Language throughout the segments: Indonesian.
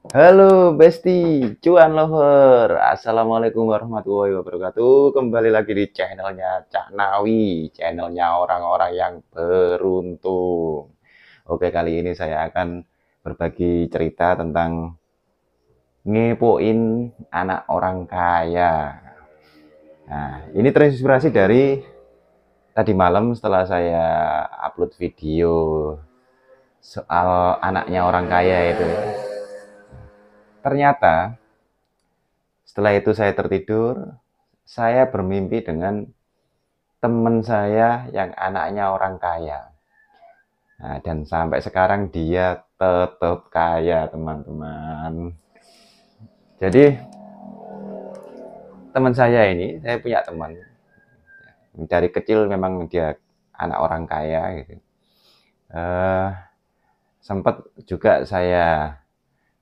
Halo Besti, cuan lover. Assalamualaikum warahmatullahi wabarakatuh. Kembali lagi di channelnya Cak Nawi, channelnya orang-orang yang beruntung. Oke, kali ini saya akan berbagi cerita tentang ngepoin anak orang kaya. Nah, ini terinspirasi dari tadi malam setelah saya upload video soal anaknya orang kaya itu. Ternyata setelah itu saya tertidur, saya bermimpi dengan teman saya yang anaknya orang kaya. Nah, dan sampai sekarang dia tetap kaya, teman-teman. Jadi, teman saya ini, saya punya teman. Dari kecil memang dia anak orang kaya gitu. Eh, sempat juga saya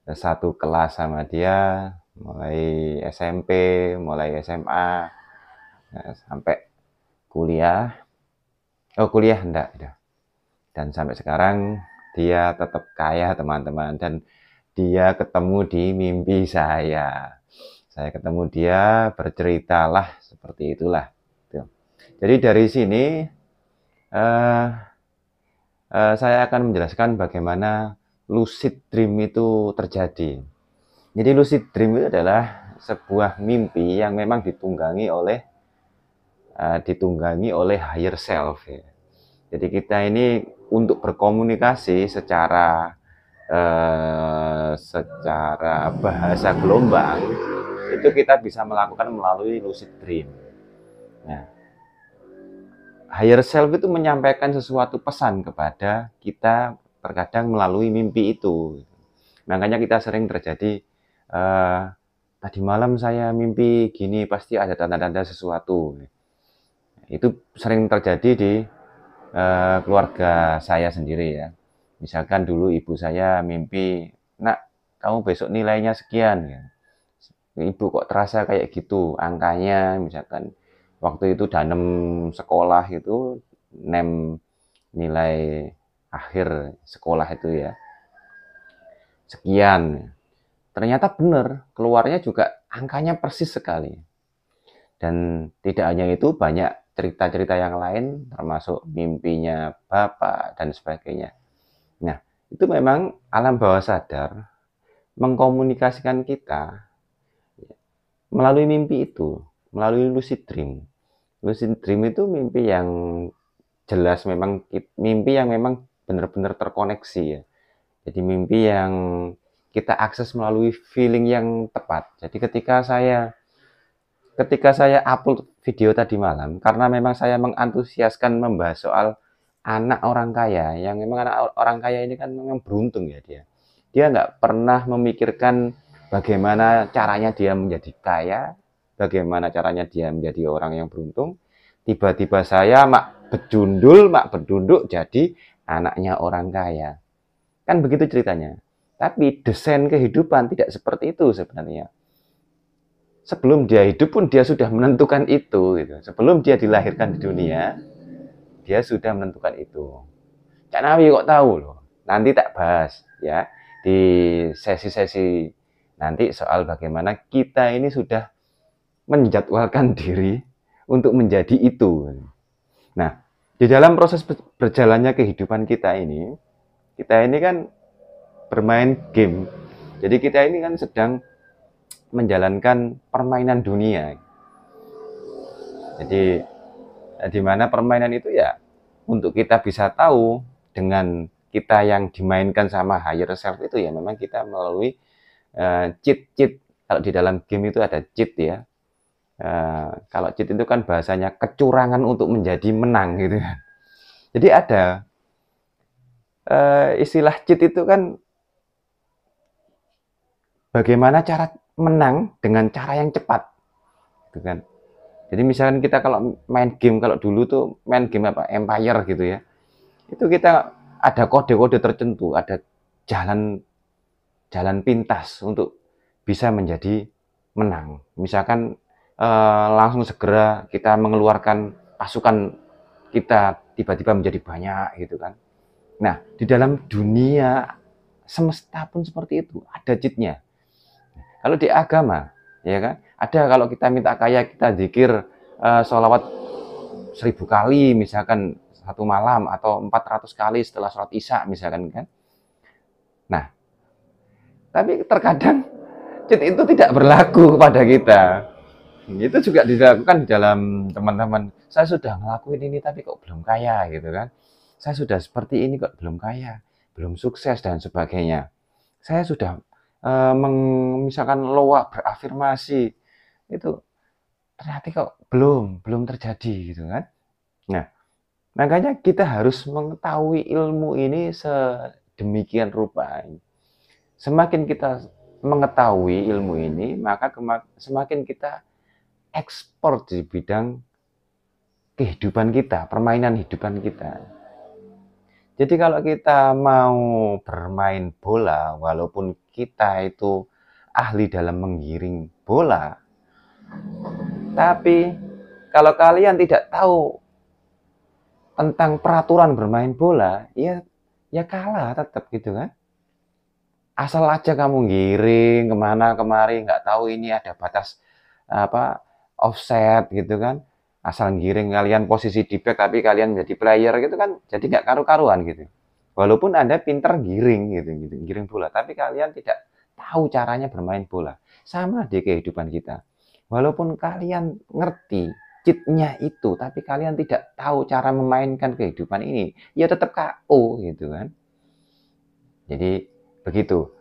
satu kelas sama dia, mulai SMP, mulai SMA, sampai kuliah. Oh, kuliah enggak. Dan sampai sekarang dia tetap kaya, teman-teman, dan dia ketemu di mimpi saya ketemu dia, berceritalah seperti itulah. Jadi dari sini eh, saya akan menjelaskan bagaimana lucid dream itu terjadi. Jadi lucid dream itu adalah sebuah mimpi yang memang ditunggangi oleh higher self ya. Jadi kita ini untuk berkomunikasi secara bahasa gelombang itu kita bisa melakukan melalui lucid dream. Nah, higher self itu menyampaikan sesuatu pesan kepada kita terkadang melalui mimpi itu. Makanya kita sering terjadi tadi malam saya mimpi gini, pasti ada tanda-tanda sesuatu. Itu sering terjadi di keluarga saya sendiri ya. Misalkan dulu ibu saya mimpi, nak kamu besok nilainya sekian ya. Ibu kok terasa kayak gitu angkanya, misalkan waktu itu danem sekolah itu nem nilai akhir sekolah itu ya sekian. Ternyata benar, keluarnya juga angkanya persis sekali. Dan tidak hanya itu, banyak cerita-cerita yang lain termasuk mimpinya bapak dan sebagainya. Nah, itu memang alam bawah sadar mengkomunikasikan kita melalui mimpi itu, melalui lucid dream. Lucid dream itu mimpi yang jelas, memang mimpi yang memang benar-benar terkoneksi ya. Jadi mimpi yang kita akses melalui feeling yang tepat. Jadi ketika saya upload video tadi malam, karena memang saya mengantusiaskan membahas soal anak orang kaya, yang memang anak orang kaya ini kan memang beruntung ya dia. Dia nggak pernah memikirkan bagaimana caranya dia menjadi kaya, bagaimana caranya dia menjadi orang yang beruntung. Tiba-tiba saya mak berdunduk jadi anaknya orang kaya. Kan begitu ceritanya. Tapi desain kehidupan tidak seperti itu sebenarnya. Sebelum dia hidup pun dia sudah menentukan itu gitu. Sebelum dia dilahirkan di dunia, dia sudah menentukan itu. Cak Nawi kok tahu loh. Nanti tak bahas ya di sesi-sesi nanti soal bagaimana kita ini sudah menjadwalkan diri untuk menjadi itu. Nah, di dalam proses berjalannya kehidupan kita ini kan bermain game. Jadi kita ini kan sedang menjalankan permainan dunia. Jadi di mana permainan itu ya untuk kita bisa tahu dengan kita yang dimainkan sama higher self itu ya memang kita melalui cheat. Kalau di dalam game itu ada cheat ya. Kalau cheat itu kan bahasanya kecurangan untuk menjadi menang gitu kan. Jadi ada istilah cheat itu kan bagaimana cara menang dengan cara yang cepat gitu kan. Jadi misalkan kita kalau main game, kalau dulu tuh main game apa Empire gitu ya, itu kita ada kode-kode tertentu, ada jalan jalan pintas untuk bisa menjadi menang. Misalkan langsung segera kita mengeluarkan pasukan kita tiba-tiba menjadi banyak gitu kan. Nah, di dalam dunia semesta pun seperti itu, ada cheat-nya. Kalau di agama, ya kan, ada kalau kita minta kaya kita zikir sholawat 1000 kali misalkan satu malam atau 400 kali setelah sholat isya misalkan kan. Nah, tapi terkadang cheat itu tidak berlaku kepada kita. Itu juga dilakukan di dalam teman-teman. Saya sudah ngelakuin ini tapi kok belum kaya gitu kan. Saya sudah seperti ini kok belum kaya, belum sukses dan sebagainya. Saya sudah misalkan loa berafirmasi itu ternyata kok belum terjadi gitu kan. Nah, makanya kita harus mengetahui ilmu ini sedemikian rupa. Semakin kita mengetahui ilmu ini, maka semakin kita ekspor di bidang kehidupan kita, permainan hidupan kita. Jadi kalau kita mau bermain bola, walaupun kita itu ahli dalam menggiring bola, tapi kalau kalian tidak tahu tentang peraturan bermain bola, ya kalah tetap gitu kan. Asal aja kamu giring kemana kemari, nggak tahu ini ada batas apa offset gitu kan. Asal giring kalian posisi di back tapi kalian menjadi player gitu kan, jadi nggak karu-karuan gitu. Walaupun Anda pinter giring gitu, giring bola, tapi kalian tidak tahu caranya bermain bola. Sama di kehidupan kita. Walaupun kalian ngerti cheat-nya itu, tapi kalian tidak tahu cara memainkan kehidupan ini, ya tetap KO gitu kan. Jadi begitu.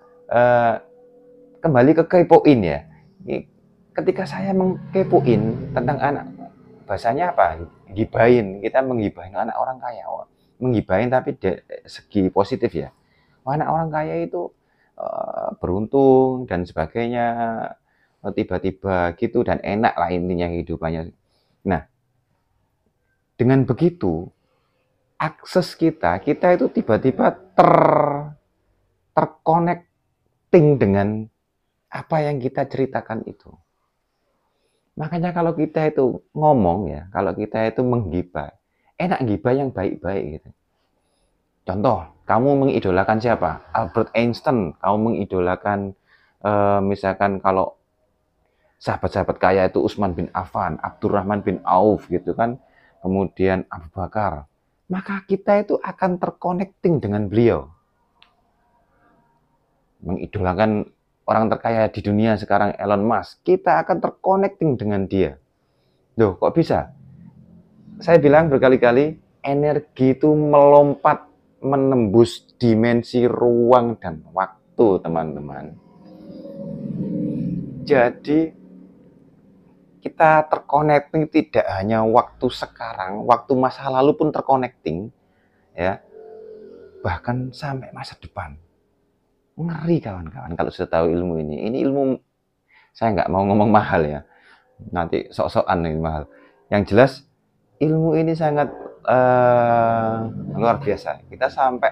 Kembali ke kepoin ya. Ketika saya mengkepoin tentang anak, bahasanya apa? Gibahin. Kita menggibahin anak orang kaya. Menggibahin tapi dari segi positif ya. Anak orang kaya itu beruntung dan sebagainya. Tiba-tiba gitu dan enak lah intinya kehidupannya. Nah, dengan begitu akses kita itu tiba-tiba terconnecting dengan apa yang kita ceritakan itu. Makanya kalau kita itu ngomong ya, kalau kita itu menggibah, enak gibah yang baik-baik gitu. Contoh, kamu mengidolakan siapa? Albert Einstein. Kamu mengidolakan misalkan kalau sahabat-sahabat kaya itu Utsman bin Affan, Abdurrahman bin Auf gitu kan. Kemudian Abu Bakar. Maka kita itu akan terconnecting dengan beliau. Mengidolakan orang terkaya di dunia sekarang Elon Musk, kita akan terconnecting dengan dia. Loh, kok bisa? Saya bilang berkali-kali, energi itu melompat menembus dimensi ruang dan waktu, teman-teman. Jadi, kita terconnecting tidak hanya waktu sekarang, waktu masa lalu pun terconnecting, ya, bahkan sampai masa depan. Ngeri kawan-kawan kalau sudah tahu ilmu ini. Ini ilmu, saya nggak mau ngomong mahal ya. Nanti sok-sokan nih mahal. Yang jelas ilmu ini sangat luar biasa. Kita sampai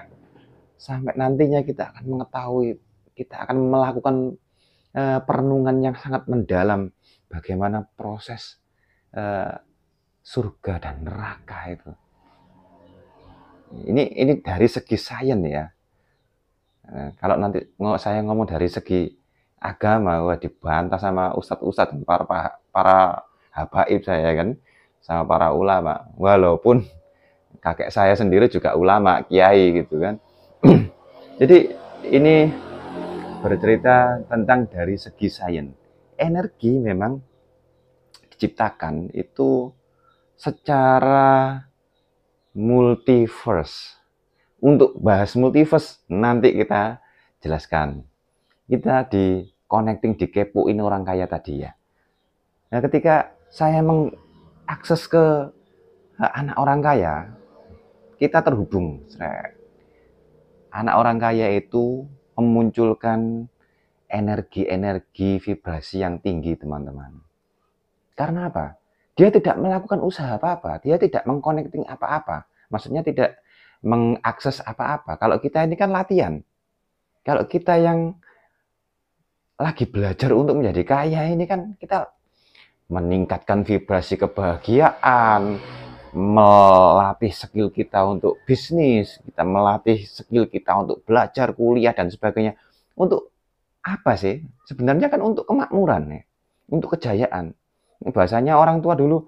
nantinya kita akan mengetahui, kita akan melakukan perenungan yang sangat mendalam bagaimana proses surga dan neraka itu. Ini dari segi sains ya. Kalau nanti saya ngomong dari segi agama, wah dibantah sama ustadz-ustadz, para habaib saya kan, sama para ulama. Walaupun kakek saya sendiri juga ulama, kiai gitu kan. Jadi ini bercerita tentang dari segi sains. Energi memang diciptakan itu secara multiverse. Untuk bahas multiverse nanti kita jelaskan. Kita di connecting, dikepoin orang kaya tadi ya. Nah, ketika saya mengakses ke anak orang kaya, kita terhubung. Anak orang kaya itu memunculkan energi-energi vibrasi yang tinggi, teman-teman. Karena apa? Dia tidak melakukan usaha apa-apa, dia tidak mengconnecting apa-apa. Maksudnya tidak mengakses apa-apa. Kalau kita ini kan latihan. Kalau kita yang lagi belajar untuk menjadi kaya ini kan kita meningkatkan vibrasi kebahagiaan, melatih skill kita untuk bisnis, kita melatih skill kita untuk belajar, kuliah, dan sebagainya. Untuk apa sih? Sebenarnya kan untuk kemakmuran ya, untuk kejayaan. Bahasanya orang tua dulu,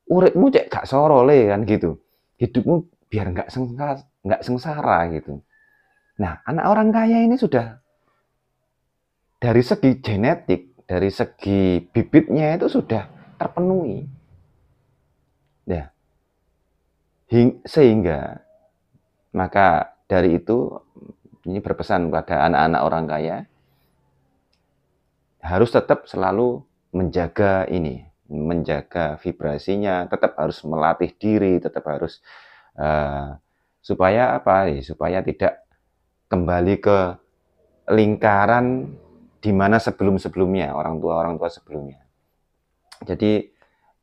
uripmu cek gak sorole kan gitu. Hidupmu biar nggak sengsara gitu. Nah, anak orang kaya ini sudah dari segi genetik, dari segi bibitnya itu sudah terpenuhi. Ya, sehingga maka dari itu ini berpesan pada anak-anak orang kaya harus tetap selalu menjaga ini, menjaga vibrasinya, tetap harus melatih diri, tetap harus supaya apa? Supaya tidak kembali ke lingkaran di mana sebelum-sebelumnya, orang tua sebelumnya. Jadi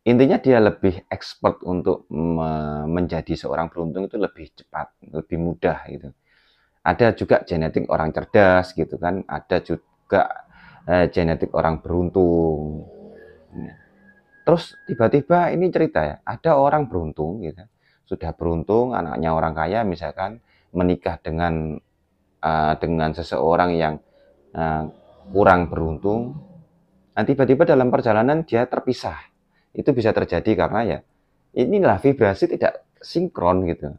intinya dia lebih expert untuk menjadi seorang beruntung itu lebih cepat, lebih mudah gitu. Ada juga genetik orang cerdas gitu kan, ada juga genetik orang beruntung. Terus tiba-tiba ini cerita ya, ada orang beruntung gitu, sudah beruntung anaknya orang kaya misalkan menikah dengan seseorang yang kurang beruntung. Nah, tiba-tiba dalam perjalanan dia terpisah. Itu bisa terjadi karena ya inilah vibrasi tidak sinkron gitu.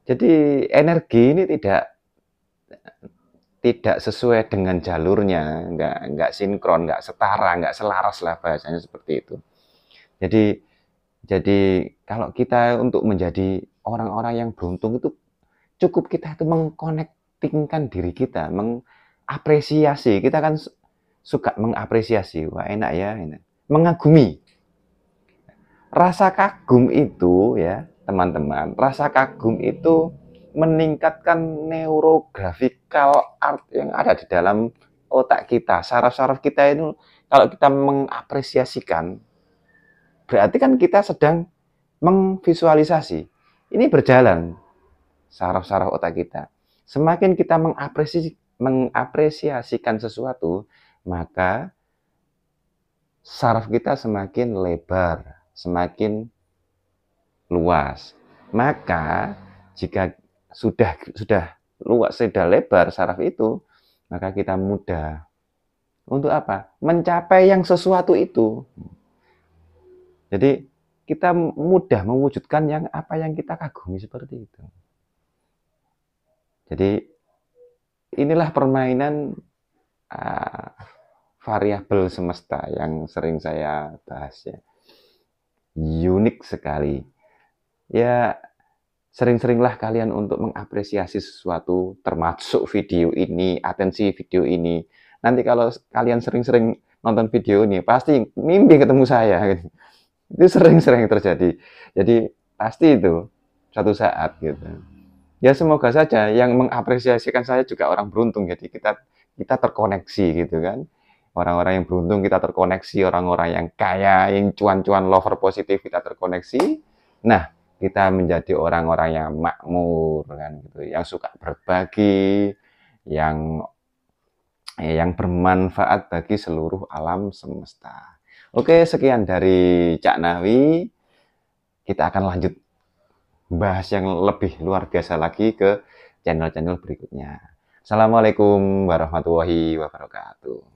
Jadi energi ini tidak sesuai dengan jalurnya, nggak sinkron, nggak setara, nggak selaras lah bahasanya seperti itu. Jadi kalau kita untuk menjadi orang-orang yang beruntung itu cukup kita itu mengkonektingkan diri kita, mengapresiasi. Kita kan suka mengapresiasi, wah enak ya, enak. Mengagumi. Rasa kagum itu ya, teman-teman, rasa kagum itu meningkatkan neurografikal art yang ada di dalam otak kita. Saraf-saraf kita itu kalau kita mengapresiasikan, berarti kan kita sedang memvisualisasi. Ini berjalan saraf-saraf otak kita. Semakin kita mengapresiasikan sesuatu, maka saraf kita semakin lebar, semakin luas. Maka jika sudah luas, sudah lebar saraf itu, maka kita mudah untuk apa? Mencapai yang sesuatu itu. Jadi kita mudah mewujudkan apa yang kita kagumi seperti itu. Jadi inilah permainan variabel semesta yang sering saya bahas ya. Unik sekali. Ya, sering-seringlah kalian untuk mengapresiasi sesuatu, termasuk video ini, atensi video ini. Nanti kalau kalian sering-sering nonton video ini, pasti mimpi ketemu saya. Itu sering-sering terjadi. Jadi pasti itu suatu saat gitu. Ya semoga saja yang mengapresiasikan saya juga orang beruntung. Jadi kita terkoneksi gitu kan. Orang-orang yang beruntung kita terkoneksi, orang-orang yang kaya, yang cuan-cuan lover positif kita terkoneksi. Nah, kita menjadi orang-orang yang makmur kan gitu, yang suka berbagi, yang bermanfaat bagi seluruh alam semesta. Oke, sekian dari Cak Nahwi. Kita akan lanjut bahas yang lebih luar biasa lagi ke channel-channel berikutnya. Assalamualaikum warahmatullahi wabarakatuh.